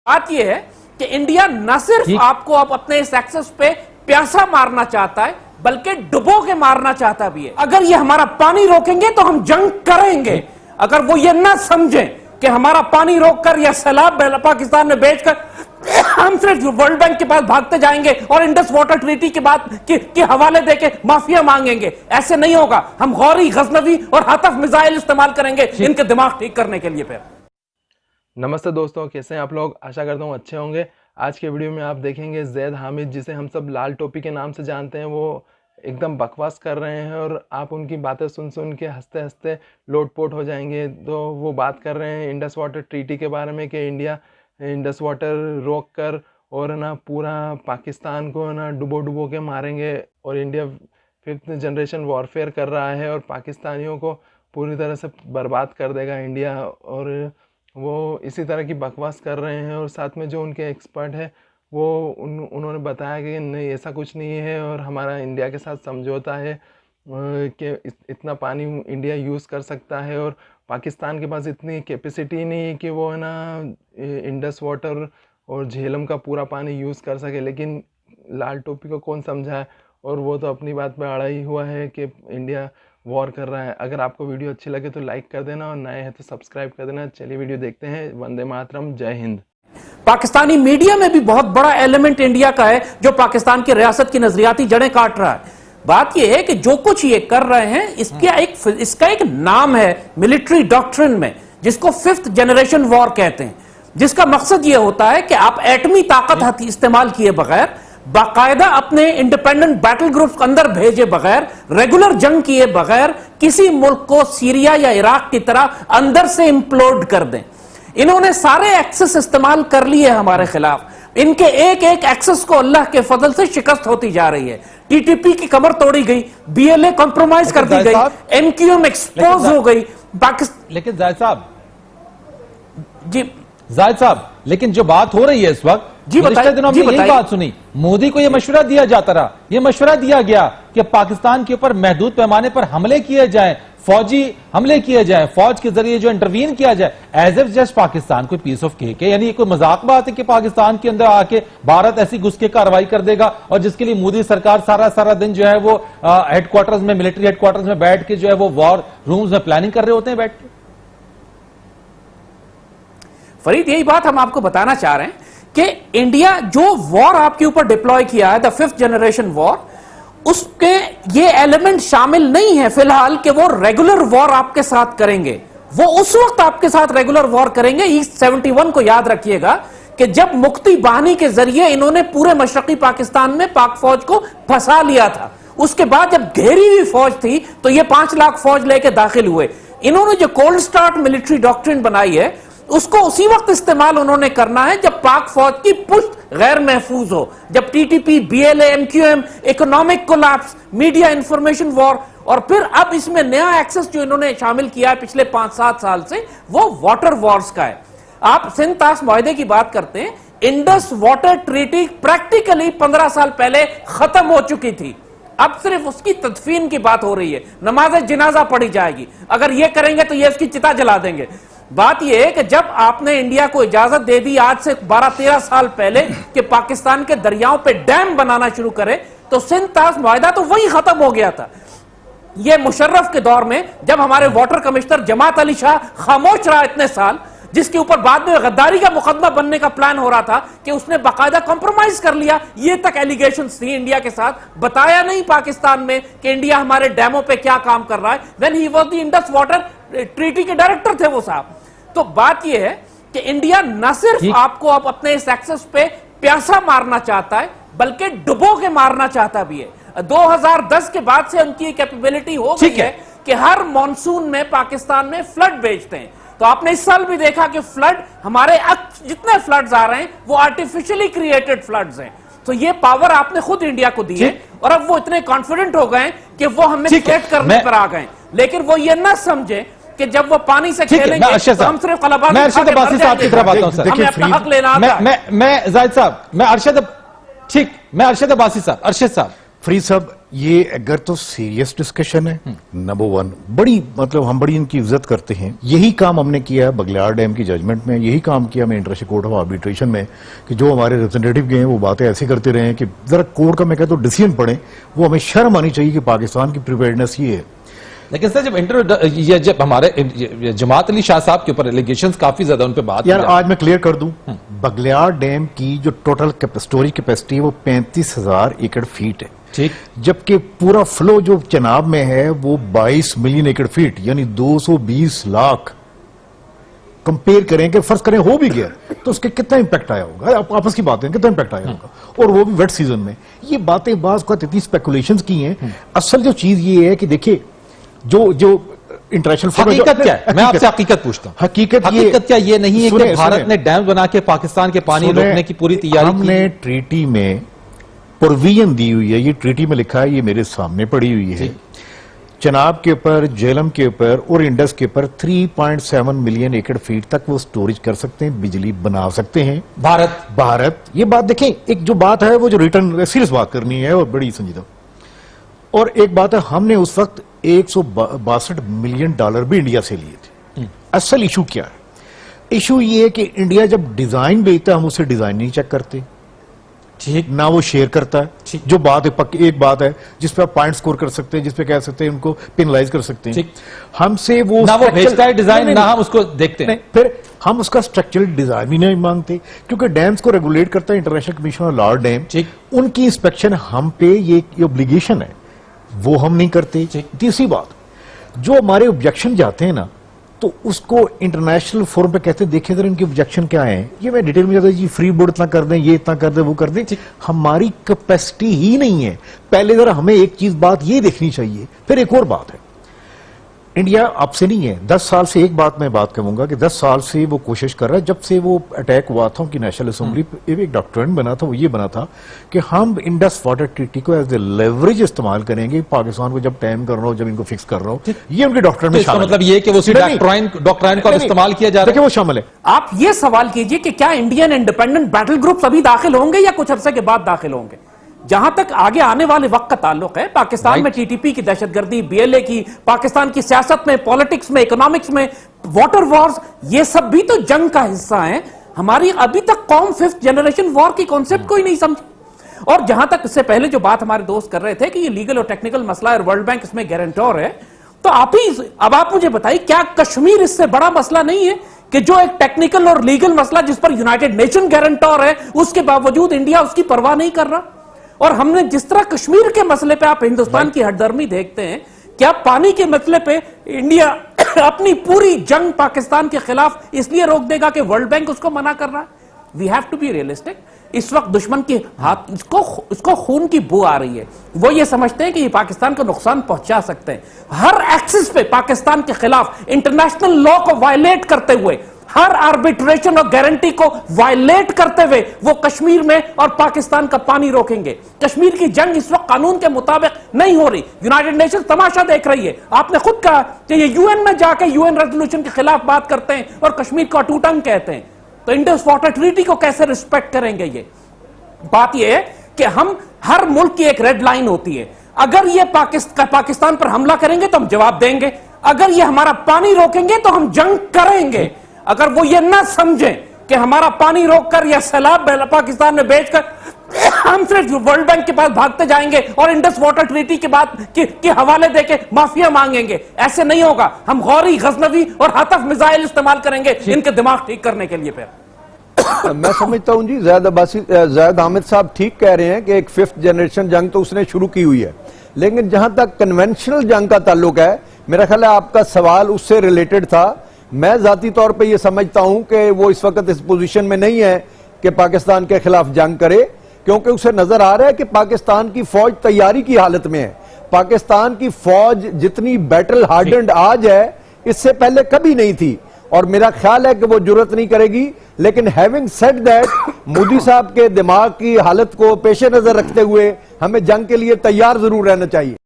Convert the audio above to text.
बात यह है कि इंडिया न सिर्फ आपको अब अपने इस एक्सेस पे प्यासा मारना चाहता है बल्कि डुबो के मारना चाहता भी है। अगर ये हमारा पानी रोकेंगे तो हम जंग करेंगे। अगर वो ये ना समझें कि हमारा पानी रोककर या सैलाब पाकिस्तान में बेचकर हम सिर्फ वर्ल्ड बैंक के पास भागते जाएंगे और इंडस वाटर ट्रीटी के बाद के हवाले देके माफिया मांगेंगे, ऐसे नहीं होगा। हम गौरी, गजनवी और हतफ मिसाइल इस्तेमाल करेंगे इनके दिमाग ठीक करने के लिए। फिर नमस्ते दोस्तों, कैसे हैं आप लोग? आशा करता हूँ अच्छे होंगे। आज के वीडियो में आप देखेंगे जैद हामिद, जिसे हम सब लाल टोपी के नाम से जानते हैं, वो एकदम बकवास कर रहे हैं और आप उनकी बातें सुन सुन के हंसते हंसते लोटपोट हो जाएंगे। तो वो बात कर रहे हैं इंडस वाटर ट्रीटी के बारे में कि इंडिया इंडस वाटर रोक कर और ना पूरा पाकिस्तान को ना डुबो डुबो के मारेंगे और इंडिया 5th जनरेशन वॉरफेयर कर रहा है और पाकिस्तानियों को पूरी तरह से बर्बाद कर देगा इंडिया। और वो इसी तरह की बकवास कर रहे हैं और साथ में जो उनके एक्सपर्ट है वो उन्होंने बताया कि नहीं, ऐसा कुछ नहीं है और हमारा इंडिया के साथ समझौता है कि इतना पानी इंडिया यूज़ कर सकता है और पाकिस्तान के पास इतनी कैपेसिटी नहीं है कि वो है ना इंडस वाटर और झेलम का पूरा पानी यूज़ कर सके। लेकिन लाल टोपी को कौन समझा है, और वो तो अपनी बात पे अड़ा ही हुआ है कि इंडिया वॉर कर रहा है। अगर आपको वीडियो अच्छी लगे तो लाइक कर देना और नए हैं तो सब्सक्राइब कर देना। चलिए वीडियो देखते हैं। वंदे मातरम, जय हिंद। पाकिस्तानी मीडिया में भी बहुत बड़ा एलिमेंट इंडिया का है जो पाकिस्तान की रियासत की नजरियाती जड़ें काट रहा है। बात यह है कि जो कुछ ये कर रहे हैं इसका एक नाम है मिलिट्री डॉक्ट्रिन में, जिसको 5th जनरेशन वॉर कहते हैं, जिसका मकसद यह होता है कि आप एटमी ताकत इस्तेमाल किए बगैर, बाकायदा अपने इंडिपेंडेंट बैटल ग्रुप्स अंदर भेजे बगैर, रेगुलर जंग किए बगैर किसी मुल्क को सीरिया या इराक की तरह अंदर से इंप्लोड कर दें। इन्होंने सारे एक्सेस इस्तेमाल कर लिए हमारे खिलाफ। इनके एक एक एक्सेस को अल्लाह के फजल से शिकस्त होती जा रही है। टीटीपी की कमर तोड़ी गई, बीएलए कॉम्प्रोमाइज कर दी गई, एमक्यूएम एक्सपोज हो गई। लेकिन जायद साहब लेकिन जो बात हो रही है इस वक्त, पिछले दिनों में यही बात सुनी, मोदी को यह मशवरा दिया जाता रहा, यह मशवरा दिया गया कि पाकिस्तान के ऊपर महदूद पैमाने पर हमले किए जाएं, फौजी हमले किए जाएं, फौज के जरिए जो इंटरवीन किया जाए एज एफ जस्ट पाकिस्तान कोई पीस ऑफ केक है। यानी कोई मजाक बात है कि पाकिस्तान के अंदर आके भारत ऐसी घुस के कार्रवाई कर देगा और जिसके लिए मोदी सरकार सारा दिन जो है वो हेडक्वार्टर्स में, मिलिट्री हेडक्वार्टर्स में बैठ के जो है वो वॉर रूम्स में प्लानिंग कर रहे होते हैं बैठ के। फरीद, यही बात हम आपको बताना चाह रहे हैं कि इंडिया जो वॉर आपके ऊपर डिप्लॉय किया है, द 5th जनरेशन वॉर, उसके ये एलिमेंट शामिल नहीं है फिलहाल कि वो रेगुलर वॉर आपके साथ करेंगे। वो उस वक्त आपके साथ रेगुलर वॉर करेंगे। ईस्ट 71 को याद रखिएगा कि जब मुक्ति बाहिनी के जरिए इन्होंने पूरे मशरकी पाकिस्तान में पाक फौज को फंसा लिया था। उसके बाद जब घेरी हुई फौज थी तो ये 5 लाख फौज लेके दाखिल हुए। इन्होंने जो कोल्ड स्टार्ट मिलिट्री डॉक्ट्रिन बनाई है उसको उसी वक्त इस्तेमाल उन्होंने करना है जब पाक फौज की पुष्ट गैर महफूज हो, जब TTP, BLA, MQM, economic collapse, media information war, और फिर अब इसमें नया एक्सेस जो इन्होंने शामिल किया है पिछले 5-7 साल से, वो वाटर वॉर्स का है। आप सिंध ताश मुआहदे की बात करते हैं, इंडस वाटर ट्रीटी प्रैक्टिकली 15 साल पहले खत्म हो चुकी थी। अब सिर्फ उसकी तदफीन की बात हो रही है, नमाज जनाजा पढ़ी जाएगी। अगर ये करेंगे तो ये उसकी चिता जला देंगे। बात यह है कि जब आपने इंडिया को इजाजत दे दी आज से 12-13 साल पहले कि पाकिस्तान के दरियाओं पे डैम बनाना शुरू करे, तो सिंध ताश मुआहदा तो वही खत्म हो गया था। यह मुशर्रफ के दौर में जब हमारे वाटर कमिश्नर जमात अली शाह खामोश रहा इतने साल, जिसके ऊपर बाद में गद्दारी का मुकदमा बनने का प्लान हो रहा था कि उसने बाकायदा कॉम्प्रोमाइज कर लिया। ये तक एलिगेशंस थी इंडिया के साथ, बताया नहीं पाकिस्तान में कि इंडिया हमारे डैमों पे क्या काम कर रहा है। When he was the Indus water treaty के डायरेक्टर थे वो साहब। तो बात यह है कि इंडिया न सिर्फ आपको अब अपने इस एक्सेस पे प्यासा मारना चाहता है बल्कि डुबो के मारना चाहता भी है। 2010 के बाद से उनकी कैपेबिलिटी हो गई है कि हर मॉनसून में पाकिस्तान में फ्लड भेजते हैं। तो आपने इस साल भी देखा कि फ्लड, हमारे जितने फ्लड्स आ रहे हैं वो आर्टिफिशियली क्रिएटेड फ्लड्स हैं। तो ये पावर आपने खुद इंडिया को दी है और अब वो इतने कॉन्फिडेंट हो गए कि वो हमें थ्रेट करने पर आ गए। लेकिन वो ये ना समझे कि जब वो पानी से खेलेंगे तो हम सिर्फ मैं अरशद अब्बासी साहब की तरफ आता हूं सर। हमें अपना हक लेना आता है। मैं जायद साहब, मैं अरशद अब्बासी साहब, अरशद साहब, फरीद साहब ये अगर तो सीरियस डिस्कशन है, नंबर वन, बड़ी मतलब हम बड़ी इनकी इज्जत करते हैं। यही काम हमने किया बगलियार डैम की जजमेंट में, यही काम किया हमने इंटरनेशनल कोर्ट ऑफ आर्बिट्रेशन में, कि जो हमारे रिप्रेजेंटेटिव गए हैं वो बातें ऐसी करते रहे कि जरा कोर्ट का मैं कहता हूँ डिसीजन पढ़े। वो हमें शर्म आनी चाहिए कि पाकिस्तान की प्रिपेयर्डनेस ये है। लेकिन सर जब हमारे जमात अली शाह साहब के ऊपर एलिगेशंस काफी ज्यादा उन पे बात यार आज मैं क्लियर कर दूं, बगलियार डैम की जो टोटल स्टोरेज कैपेसिटी है वो 35,000 एकड़ फीट है, ठीक, जबकि पूरा फ्लो जो चनाब में है वो 22 मिलियन एकड़ फीट यानी 220 लाख। कंपेयर करें कि फर्ज करें हो भी गया तो उसके कितना इंपैक्ट आया होगा, आप आपस की बात है कितना इंपैक्ट आया होगा, और वो भी वेट सीजन में। ये बातें बाज को इतनी स्पेकुलेशंस की हैं। असल जो चीज ये है कि देखिए जो इंटरनेशनल हकीकत क्या है, मैं आपसे हकीकत पूछता हूं। हकीकत क्या ये नहीं है कि भारत ने डैम बना के पाकिस्तान के पानी रोकने की पूरी तैयारी की? हमने ट्रीटी में प्रोविजन दी हुई है, ये ट्रीटी में लिखा है, ये मेरे सामने पड़ी हुई है। चनाब के ऊपर, जेलम के ऊपर और इंडस के ऊपर 3.7 मिलियन एकड़ फीट तक वो स्टोरेज कर सकते हैं, बिजली बना सकते हैं। भारत ये बात देखें, एक जो बात है वो जो रिटर्न सीरियस बात करनी है और बड़ी संजीदा। और एक बात है, हमने उस वक्त $162 मिलियन भी इंडिया से लिए थे। असल इशू क्या है? इशू ये है कि इंडिया जब डिजाइन भेजता है हम उसे डिजाइन नहीं चेक करते, ठीक ना वो शेयर करता है। जो बात है पक्की एक बात है जिस पे आप पॉइंट स्कोर कर सकते हैं, जिस पे कह सकते हैं उनको पेनलाइज कर सकते हैं। हमसे वो ना वो भेजता है डिजाइन, ना हम उसको देखते हैं। फिर हम उसका स्ट्रक्चरल डिजाइन भी नहीं मांगते, क्योंकि डैम्स को रेगुलेट करता है international commission on law dam. उनकी इंस्पेक्शन हम पे ये ऑब्लिगेशन है, वो हम नहीं करते। तीसरी बात, जो हमारे ऑब्जेक्शन जाते हैं ना तो उसको इंटरनेशनल फोरम पे कहते हैं देखिए अगर इनके ऑब्जेक्शन क्या है, ये मैं डिटेल में जाता जी फ्री बोर्ड इतना कर दें, ये इतना कर दें, वो कर दें। हमारी कैपेसिटी ही नहीं है। पहले जरा हमें एक चीज बात ये देखनी चाहिए। फिर एक और बात है, इंडिया आपसे नहीं है, 10 साल से एक बात मैं बात कहूंगा कि 10 साल से वो कोशिश कर रहा है, जब से वो अटैक हुआ था उनकी नेशनल असेंबली पे एक डॉक्ट्रिन बना था, वो ये बना था कि हम इंडस वाटर ट्रीटी को एज ए लेवरेज इस्तेमाल करेंगे पाकिस्तान को जब टाइम कर रहा हो, जब इनको फिक्स कर रहा हो। ये उनके डॉक्ट्रिन में शामिल है। मतलब ये कि वो डॉक्ट्रिन को इस्तेमाल किया जा रहा है, वो शामिल है। आप ये सवाल कीजिए कि क्या इंडियन इंडिपेंडेंट बैटल ग्रुप अभी दाखिल होंगे या कुछ अरसे के बाद दाखिल होंगे? जहां तक आगे आने वाले वक्त का ताल्लुक है, पाकिस्तान में टीटीपी की दहशतगर्दी, बीएलए की, पाकिस्तान की सियासत में, पॉलिटिक्स में, इकोनॉमिक्स में, वाटर वॉर्स, ये सब भी तो जंग का हिस्सा है। हमारी अभी तक कौम 5th जनरेशन वॉर की कॉन्सेप्ट को ही नहीं समझी। और जहां तक इससे पहले जो बात हमारे दोस्त कर रहे थे कि ये लीगल और टेक्निकल मसला है और वर्ल्ड बैंक इसमें गारंटर है, तो अब आप मुझे बताइए क्या कश्मीर इससे बड़ा मसला नहीं है कि जो एक टेक्निकल और लीगल मसला जिस पर यूनाइटेड नेशन गारंटर है, उसके बावजूद इंडिया उसकी परवाह नहीं कर रहा? और हमने जिस तरह कश्मीर के मसले पे आप हिंदुस्तान की हठधर्मी देखते हैं, क्या पानी के मसले पे इंडिया अपनी पूरी जंग पाकिस्तान के खिलाफ इसलिए रोक देगा कि वर्ल्ड बैंक उसको मना कर रहा है? We have to be realistic. इस वक्त दुश्मन के हाथ इसको खून की बू आ रही है। वो ये समझते हैं कि ये पाकिस्तान को नुकसान पहुंचा सकते हैं। हर एक्सिस पे पाकिस्तान के खिलाफ इंटरनेशनल लॉ को वायलेट करते हुए, हर आर्बिट्रेशन और गारंटी को वायलेट करते हुए वो कश्मीर में और पाकिस्तान का पानी रोकेंगे। कश्मीर की जंग इस वक्त कानून के मुताबिक नहीं हो रही, यूनाइटेड नेशन तमाशा देख रही है। आपने खुद कहा कि ये यूएन में जाकर यूएन रेजोल्यूशन के खिलाफ बात करते हैं और कश्मीर को अटूटंग कहते हैं, तो इंडस वाटर ट्रीटी को कैसे रिस्पेक्ट करेंगे? ये बात यह है कि हम हर मुल्क की एक रेड लाइन होती है। अगर ये पाकिस्तान पर हमला करेंगे तो हम जवाब देंगे, अगर ये हमारा पानी रोकेंगे तो हम जंग करेंगे। अगर वो ये ना समझें कि हमारा पानी रोककर या सैलाब पाकिस्तान में बेचकर हम सिर्फ वर्ल्ड बैंक के पास भागते जाएंगे और इंडस वाटर ट्रीटी के बाद के हवाले देके माफिया मांगेंगे, ऐसे नहीं होगा। हम गौरी, गजनवी और हतफ मिसाइल इस्तेमाल करेंगे इनके दिमाग ठीक करने के लिए। फिर मैं समझता हूं जी, ज़ैद हामिद साहब ठीक कह रहे हैं कि एक 5th जनरेशन जंग तो उसने शुरू की हुई है, लेकिन जहां तक कन्वेंशनल जंग का ताल्लुक है, मेरा ख्याल है आपका सवाल उससे रिलेटेड था। मैं जाती तौर पे ये समझता हूं कि वो इस वक्त इस पोजीशन में नहीं है कि पाकिस्तान के खिलाफ जंग करे, क्योंकि उसे नजर आ रहा है कि पाकिस्तान की फौज तैयारी की हालत में है। पाकिस्तान की फौज जितनी बैटल हार्डन्ड आज है, इससे पहले कभी नहीं थी, और मेरा ख्याल है कि वो जुर्रत नहीं करेगी। लेकिन हैविंग सेड दैट, मोदी साहब के दिमाग की हालत को पेश नजर रखते हुए हमें जंग के लिए तैयार जरूर रहना चाहिए।